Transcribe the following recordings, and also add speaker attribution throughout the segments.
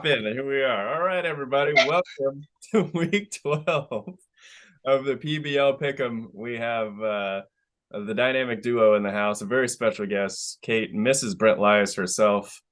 Speaker 1: Hop in, and here we are. All right, everybody, welcome to week 12 of the PBL Pick'em. We have the dynamic duo in the house, a very special guest, Kate, Mrs. Brent Lyas herself.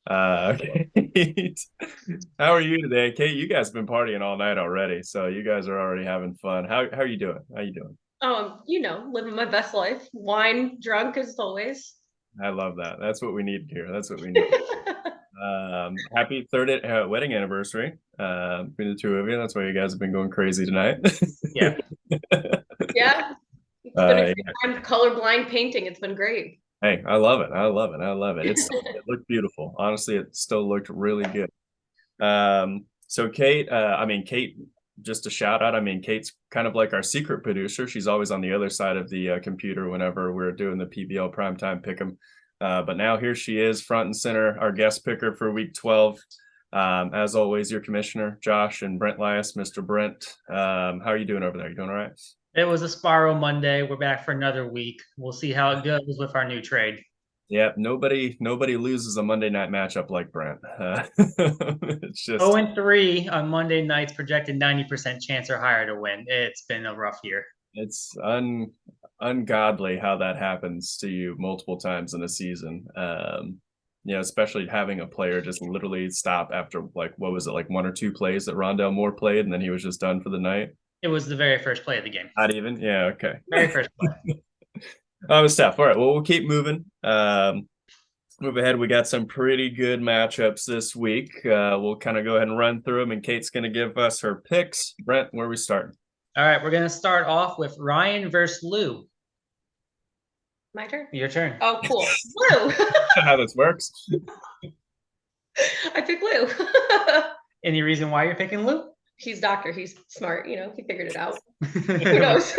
Speaker 1: Kate, how are you today? Kate, you guys have been partying all night already, so you guys are already having fun. How are you doing? How you doing?
Speaker 2: Living my best life. Wine, drunk as always.
Speaker 1: I love that. That's what we need here. That's what we need. Happy third wedding anniversary between the two of you. That's why you guys have been going crazy tonight.
Speaker 3: Yeah.
Speaker 2: Yeah. It's been a great time colorblind painting. It's been great.
Speaker 1: Hey, I love it. I love it. I love it. It looked beautiful. Honestly, it still looked really good. So Kate, Kate, just a shout out. Kate's kind of like our secret producer. She's always on the other side of the computer whenever we're doing the PBL Primetime Pick'em. But now here she is, front and center, our guest picker for week 12. As always, your commissioner, Josh and Brent Lyas. Mr. Brent, how are you doing over there? You doing all right?
Speaker 3: It was a Spiral Monday. We're back for another week. We'll see how it goes with our new trade.
Speaker 1: Yeah, nobody loses a Monday night matchup like Brent.
Speaker 3: It's just 0-3 on Monday nights, projected 90% chance or higher to win. It's been a rough year.
Speaker 1: It's ungodly how that happens to you multiple times in a season. Especially having a player just literally stop after what was it, like one or two plays that Rondell Moore played, and then he was just done for the night.
Speaker 3: It was the very first play of the game.
Speaker 1: Not even? Yeah, okay.
Speaker 3: Very first play.
Speaker 1: It was tough. All right, well, we'll keep moving. Move ahead. We got some pretty good matchups this week. We'll kind of go ahead and run through them, and Kate's going to give us her picks. Brent, where are we starting?
Speaker 3: All right, we're going to start off with Ryan versus Lou.
Speaker 2: My turn?
Speaker 3: Your turn.
Speaker 2: Oh, cool. Lou.
Speaker 1: How this works.
Speaker 2: I pick Lou.
Speaker 3: Any reason why you're picking Lou?
Speaker 2: He's doctor. He's smart. He figured it out. Who knows?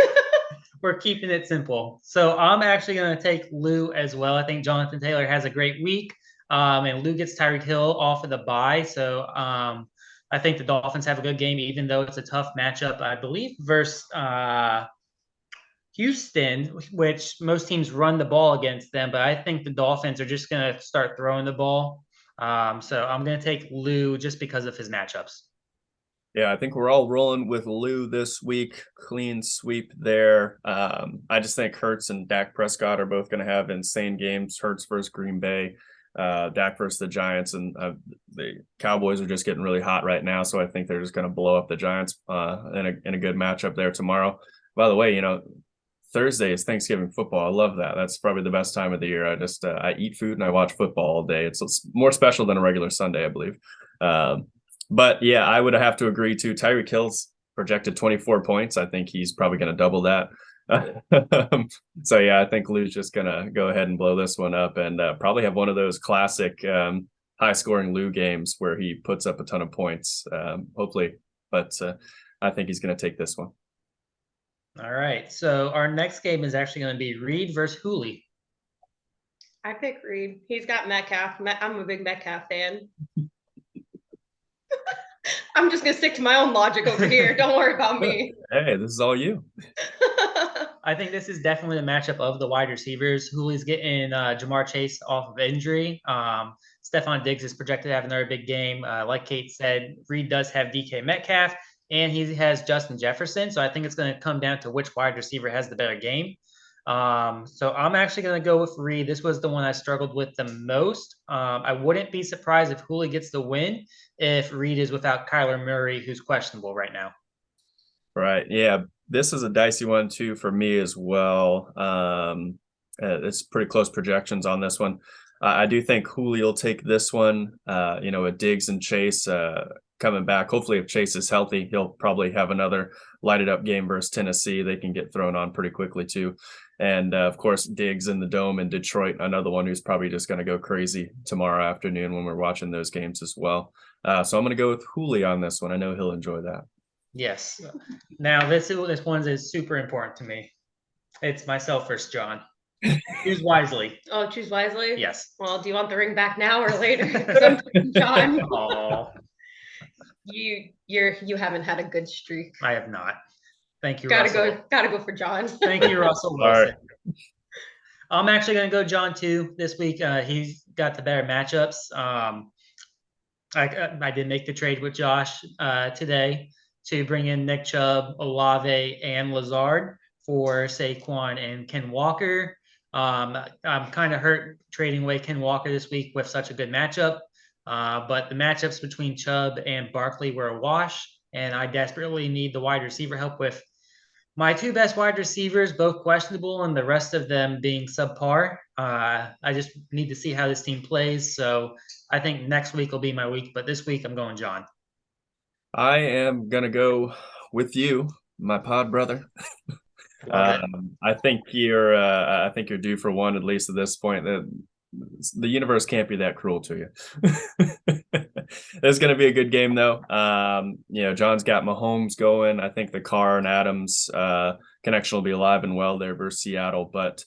Speaker 3: We're keeping it simple. So I'm actually going to take Lou as well. I think Jonathan Taylor has a great week. And Lou gets Tyreek Hill off of the bye. So I think the Dolphins have a good game, even though it's a tough matchup, I believe, versus Houston, which most teams run the ball against them. But I think the Dolphins are just going to start throwing the ball. So I'm going to take Lou just because of his matchups.
Speaker 1: Yeah, I think we're all rolling with Lou this week. Clean sweep there. I just think Hurts and Dak Prescott are both going to have insane games. Hurts versus Green Bay, Dak versus the Giants, and the Cowboys are just getting really hot right now. So I think they're just going to blow up the Giants in a good matchup there tomorrow. By the way, Thursday is Thanksgiving football. I love that. That's probably the best time of the year. I eat food and I watch football all day. It's more special than a regular Sunday, I believe. But yeah, I would have to agree too. Tyreek Hill's projected 24 points. I think he's probably going to double that. So yeah, I think Lou's just going to go ahead and blow this one up and probably have one of those classic high scoring Lou games where he puts up a ton of points, hopefully. But I think he's going to take this one.
Speaker 3: All right. So our next game is actually going to be Reed versus Hooley.
Speaker 2: I pick Reed. He's got Metcalf. I'm a big Metcalf fan. I'm just going to stick to my own logic over here. Don't worry about me.
Speaker 1: Hey, this is all you.
Speaker 3: I think this is definitely a matchup of the wide receivers. Hooley's getting Jamar Chase off of injury. Stephon Diggs is projected to have another big game. Like Kate said, Reed does have DK Metcalf, and he has Justin Jefferson. So I think it's going to come down to which wide receiver has the better game. So I'm actually going to go with Reed. This was the one I struggled with the most. I wouldn't be surprised if Hooley gets the win if Reed is without Kyler Murray, who's questionable right now.
Speaker 1: Right. Yeah. This is a dicey one too for me as well. It's pretty close projections on this one. I do think Hooley will take this one. With Diggs and Chase coming back. Hopefully, if Chase is healthy, he'll probably have another lighted up game versus Tennessee. They can get thrown on pretty quickly too. And of course, Diggs in the Dome in Detroit, another one who's probably just going to go crazy tomorrow afternoon when we're watching those games as well. So I'm going to go with Hooley on this one. I know he'll enjoy that.
Speaker 3: Yes. Now this one is super important to me. It's myself versus John. Choose wisely.
Speaker 2: Oh, choose wisely?
Speaker 3: Yes.
Speaker 2: Well, do you want the ring back now or later? Because I'm John.
Speaker 3: Oh.
Speaker 2: You haven't had a good streak.
Speaker 3: I have not. Thank you,
Speaker 2: Russell. Gotta go for John.
Speaker 3: Thank you, Russell Wilson. Right. I'm actually going to go John too this week. He's got the better matchups. I did make the trade with Josh today to bring in Nick Chubb, Olave, and Lazard for Saquon and Ken Walker. I'm kind of hurt trading away Ken Walker this week with such a good matchup. But the matchups between Chubb and Barkley were a wash, and I desperately need the wide receiver help with my two best wide receivers, both questionable, and the rest of them being subpar. I just need to see how this team plays. So I think next week will be my week, but this week I'm going John.
Speaker 1: I am gonna go with you, my pod brother. I think you're due for one, at least at this point. The universe can't be that cruel to you. It's going to be a good game, though. John's got Mahomes going. I think the Carr and Adams connection will be alive and well there versus Seattle. But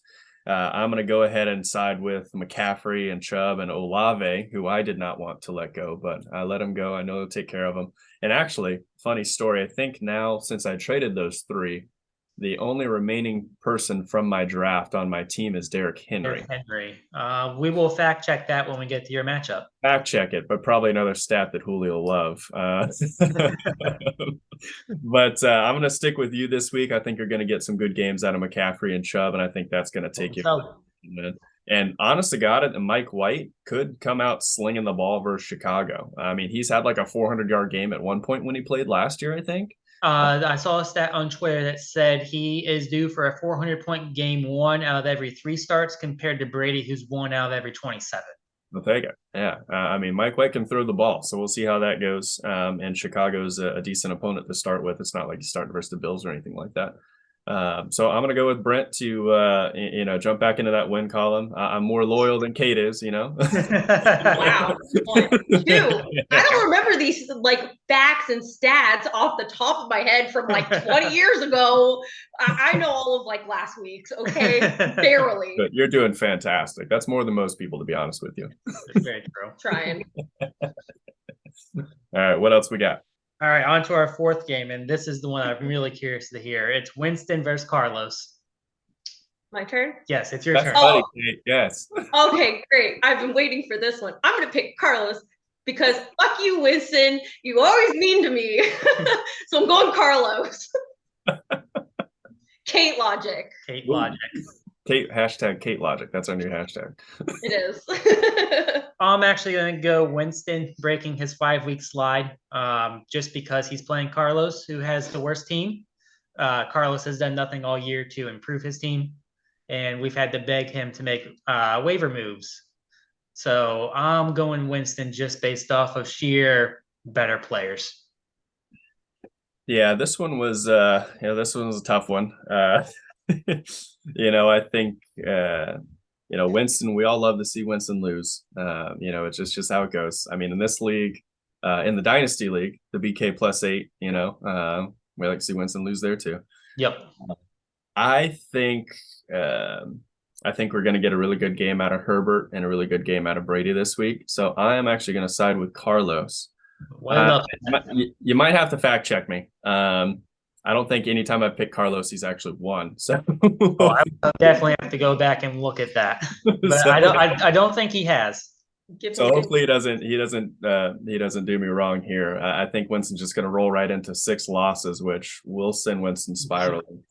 Speaker 1: I'm going to go ahead and side with McCaffrey and Chubb and Olave, who I did not want to let go, but I let him go. I know they'll take care of him. And actually, funny story, I think now since I traded those three, the only remaining person from my draft on my team is Derrick Henry.
Speaker 3: We will fact check that when we get to your matchup.
Speaker 1: Fact check it, but probably another stat that Julio will love. But I'm going to stick with you this week. I think you're going to get some good games out of McCaffrey and Chubb, and I think that's going to take you. And honest to God, Mike White could come out slinging the ball versus Chicago. I mean, he's had like a 400-yard game at one point when he played last year, I think.
Speaker 3: I saw a stat on Twitter that said he is due for a 400-point game 1 out of every 3 starts compared to Brady, who's 1 out of every 27.
Speaker 1: We'll take it. Yeah. I mean, Mike White can throw the ball, so we'll see how that goes. And Chicago's a decent opponent to start with. It's not like he's starting versus the Bills or anything like that. So I'm going to go with Brent to, jump back into that win column. I'm more loyal than Kate is,
Speaker 2: Wow. 2. I don't remember these like facts and stats off the top of my head from like 20 years ago. I know all of like last week's, okay? Barely.
Speaker 1: But you're doing fantastic. That's more than most people, to be honest with you.
Speaker 3: Very true.
Speaker 2: Trying.
Speaker 1: All right. What else we got?
Speaker 3: All right, on to our 4th game, and this is the one I'm really curious to hear. It's Winston versus Carlos.
Speaker 2: My turn?
Speaker 3: Yes, it's your turn.
Speaker 1: Funny, Kate. Yes.
Speaker 2: Okay, great. I've been waiting for this one. I'm going to pick Carlos because fuck you, Winston. You always mean to me. So I'm going Carlos. Kate logic.
Speaker 3: Kate logic.
Speaker 1: Kate, hashtag Kate logic. That's our new hashtag.
Speaker 2: It is.
Speaker 3: I'm actually going to go Winston breaking his 5-week slide just because he's playing Carlos, who has the worst team. Carlos has done nothing all year to improve his team, and we've had to beg him to make waiver moves. So I'm going Winston just based off of sheer better players.
Speaker 1: Yeah, this one was a tough one. I think Winston, we all love to see Winston lose. It's just how it goes. I mean, in this league, in the Dynasty League, the BK +8, we like to see Winston lose there too.
Speaker 3: Yep.
Speaker 1: I think we're going to get a really good game out of Herbert and a really good game out of Brady this week. So I am actually going to side with Carlos. You might have to fact check me. I don't think anytime I pick Carlos, he's actually won. So
Speaker 3: I definitely have to go back and look at that. But I don't think he has.
Speaker 1: So hopefully he doesn't do me wrong here. I think Winston's just going to roll right into 6 losses, which will send Winston spiraling.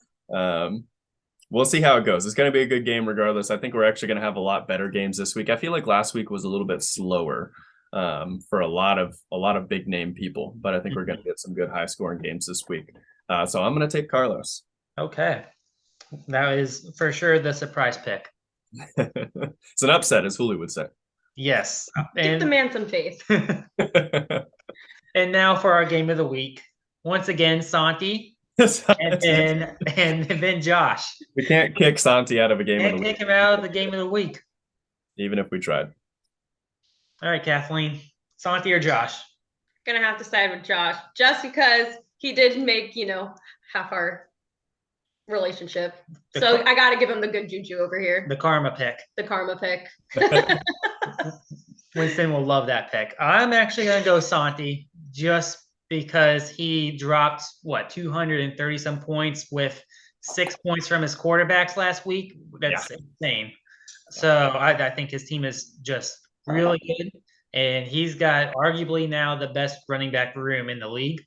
Speaker 1: We'll see how it goes. It's going to be a good game regardless. I think we're actually going to have a lot better games this week. I feel like last week was a little bit slower for a lot of big name people, but I think we're going to get some good high scoring games this week. So I'm going to take Carlos.
Speaker 3: Okay. That is for sure the surprise pick.
Speaker 1: It's an upset, as Julio would say.
Speaker 3: Yes.
Speaker 2: Give the man some faith.
Speaker 3: And now for our game of the week. Once again, Santi. and then Josh.
Speaker 1: We can't kick Santi out of a game of the week.
Speaker 3: Kick him out of the game of the week.
Speaker 1: Even if we tried.
Speaker 3: All right, Kathleen. Santi or Josh?
Speaker 2: Gonna have to side with Josh just because he did make, half our relationship. So I got to give him the good juju over here.
Speaker 3: The karma pick.
Speaker 2: The karma pick.
Speaker 3: Winston will love that pick. I'm actually going to go Santi just because he dropped, 230 some points with 6 points from his quarterbacks last week. That's insane. So I think his team is just really good. and he's got arguably now the best running back room in the league,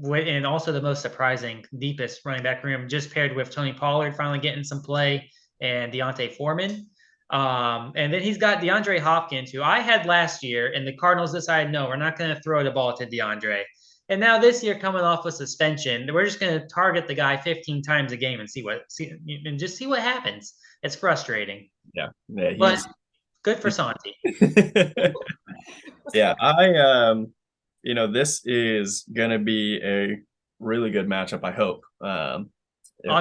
Speaker 3: and also the most surprising, deepest running back room, just paired with Tony Pollard finally getting some play and Deontay Foreman. And then he's got DeAndre Hopkins, who I had last year, and the Cardinals decided, no, we're not going to throw the ball to DeAndre. And now this year, coming off a suspension, we're just going to target the guy 15 times a game and see what happens. It's frustrating.
Speaker 1: Yeah,
Speaker 3: but good for Santi.
Speaker 1: Yeah, this is gonna be a really good matchup, I hope.
Speaker 3: On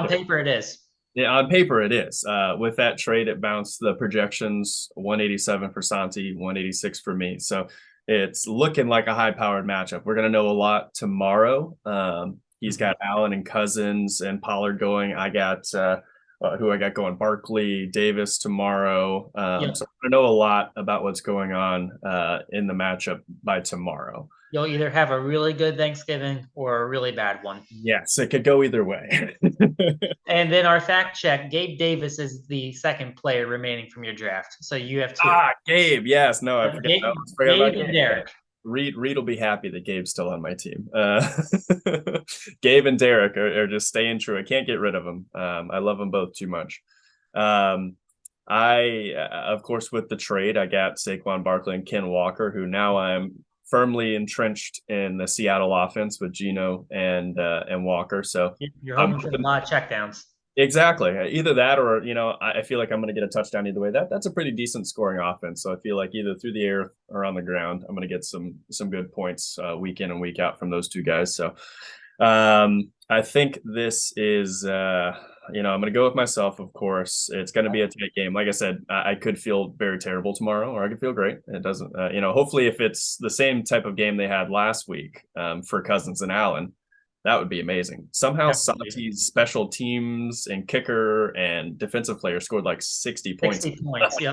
Speaker 3: paper, it is.
Speaker 1: Yeah, on paper it is. With that trade, it bounced the projections 187 for Santi, 186 for me. So it's looking like a high-powered matchup. We're gonna know a lot tomorrow. He's got Allen and Cousins and Pollard going. I got who I got going, Barkley, Davis tomorrow. So I know a lot about what's going on in the matchup by tomorrow.
Speaker 3: You'll either have a really good Thanksgiving or a really bad one.
Speaker 1: Yes, it could go either way.
Speaker 3: And then our fact check, Gabe Davis is the second player remaining from your draft. So you have two.
Speaker 1: Gabe, yes. No, I forgot.
Speaker 3: Gabe and Derek.
Speaker 1: Reed will be happy that Gabe's still on my team. Gabe and Derek are just staying true. I can't get rid of them. I love them both too much. Of course, with the trade, I got Saquon Barkley and Ken Walker, who now I'm firmly entrenched in the Seattle offense with Geno and Walker. So
Speaker 3: you're hoping for a lot of checkdowns.
Speaker 1: Exactly. Either that or, I feel like I'm going to get a touchdown either way. That's a pretty decent scoring offense. So I feel like either through the air or on the ground, I'm going to get some good points week in and week out from those two guys. So I think this is, I'm going to go with myself, of course. It's going to be a tight game. Like I said, I could feel very terrible tomorrow or I could feel great. It doesn't, hopefully if it's the same type of game they had last week for Cousins and Allen, that would be amazing. Somehow Santi's special teams and kicker and defensive player scored like 60 points.
Speaker 3: 60 points, yeah.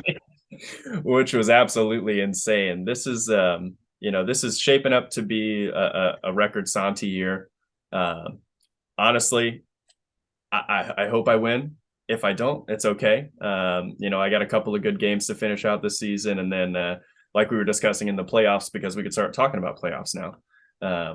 Speaker 1: Which was absolutely insane. This is, this is shaping up to be a record Santi year. Honestly, I hope I win. If I don't, it's okay. I got a couple of good games to finish out this season. And then, like we were discussing in the playoffs, because we could start talking about playoffs now.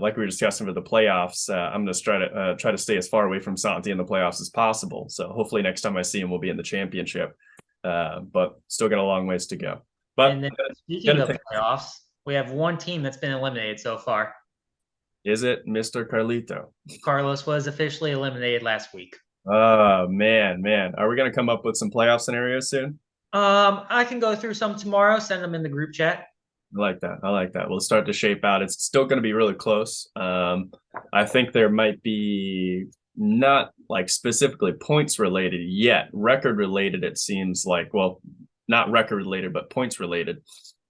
Speaker 1: Like we were discussing for the playoffs, I'm going to try to stay as far away from Santi in the playoffs as possible. So hopefully next time I see him, we'll be in the championship. But still got a long ways to go. But
Speaker 3: and then, speaking of playoffs, we have one team that's been eliminated so far.
Speaker 1: Is it Mr. Carlito?
Speaker 3: Carlos was officially eliminated last week.
Speaker 1: Oh, man. Are we going to come up with some playoff scenarios soon?
Speaker 3: I can go through some tomorrow, send them in the group chat.
Speaker 1: I like that. We'll start to shape out. It's still going to be really close. I think there might be not like specifically points related yet. Record related, it seems like, well, not record related, but points related.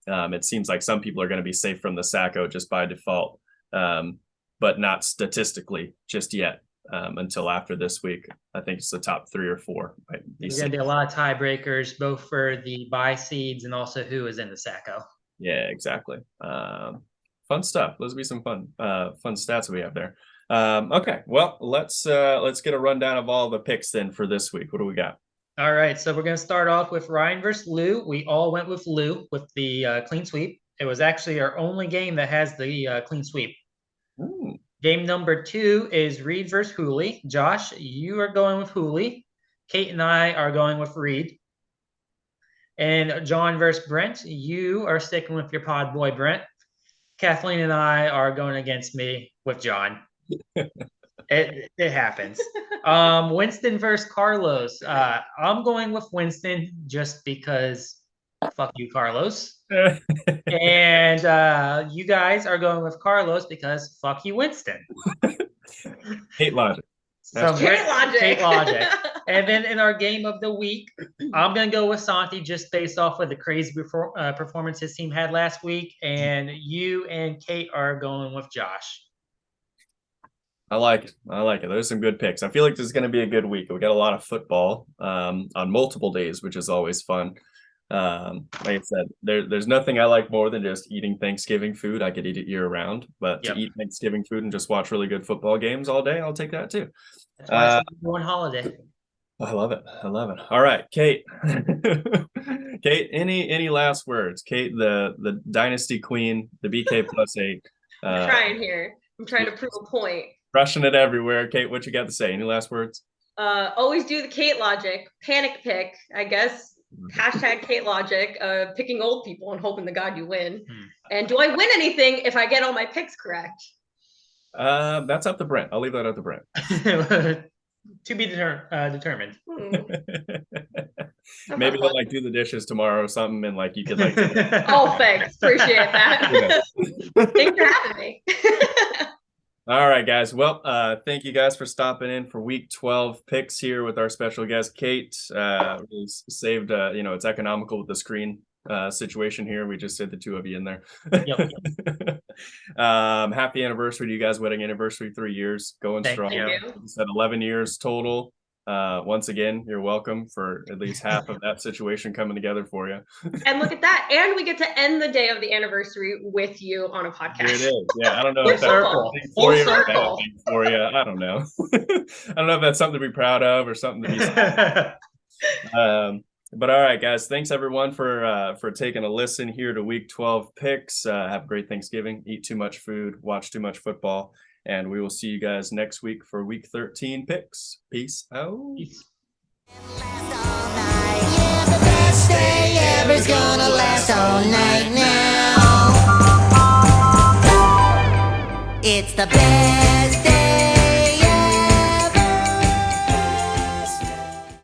Speaker 1: It seems like some people are going to be safe from the Sacco just by default, but not statistically just yet until after this week. I think it's the top 3 or 4.
Speaker 3: There's going to be a lot of tiebreakers, both for the bye seeds and also who is in the Sacco.
Speaker 1: Yeah, exactly. Fun stuff. Those will be some fun stats we have there. Okay, well, let's get a rundown of all the picks then for this week. What do we got?
Speaker 3: All right, so we're going to start off with Ryan versus Lou. We all went with Lou with the clean sweep. It was actually our only game that has the clean sweep.
Speaker 1: Ooh.
Speaker 3: Game number 2 is Reed versus Hooley. Josh, you are going with Hooley. Kate and I are going with Reed. And John versus Brent, you are sticking with your pod boy, Brent. Kathleen and I are going against me with John. It happens. Winston versus Carlos. I'm going with Winston just because fuck you, Carlos. And you guys are going with Carlos because fuck you, Winston.
Speaker 1: Hate logic.
Speaker 3: Hate logic. And then in our game of the week, I'm going to go with Santi just based off of the crazy performance his team had last week. And you and Kate are going with Josh.
Speaker 1: I like it. There's some good picks. I feel like this is going to be a good week. We got a lot of football on multiple days, which is always fun. Like I said, there's nothing I like more than just eating Thanksgiving food. I could eat it year round, but to eat Thanksgiving food and just watch really good football games all day, I'll take that too.
Speaker 3: That's why it's one holiday.
Speaker 1: I love it. All right, Kate. Kate, any last words? Kate, the Dynasty Queen, the BK +8.
Speaker 2: I'm trying here. I'm trying to prove a point.
Speaker 1: Crushing it everywhere. Kate, what you got to say? Any last words?
Speaker 2: Always do the Kate logic. Panic pick, I guess. Hashtag Kate logic. Picking old people and hoping to God you win. And do I win anything if I get all my picks correct?
Speaker 1: That's up to Brent. I'll leave that up to Brent.
Speaker 3: To be determined.
Speaker 1: Maybe they'll like do the dishes tomorrow or something, and like you could like.
Speaker 2: Oh, thanks. Appreciate that. Thanks for having me.
Speaker 1: All right, guys. Well, thank you guys for stopping in for Week 12 picks here with our special guest Kate. Really saved, it's economical with the screen situation here. We just did the two of you in there.
Speaker 3: Yep.
Speaker 1: Happy anniversary to you guys. Wedding anniversary, 3 years, going strong.
Speaker 2: you.
Speaker 1: You said 11 years total. Once again, you're welcome for at least half of that situation coming together for you.
Speaker 2: And look at that. And we get to end the day of the anniversary with you on a podcast.
Speaker 1: It is. Yeah, I don't know if that's
Speaker 2: circle.
Speaker 1: a thing
Speaker 2: Full
Speaker 1: for you or a bad
Speaker 2: circle.
Speaker 1: thing for you. I don't know. I don't know if that's something to be proud of or something to be but all right, guys, thanks everyone for taking a listen here to Week 12 picks. Have a great Thanksgiving. Eat too much food, watch too much football, and we will see you guys next week for Week 13 picks. Peace out.
Speaker 3: Peace.
Speaker 4: Yeah, the best day ever's gonna last all night now. It's the best.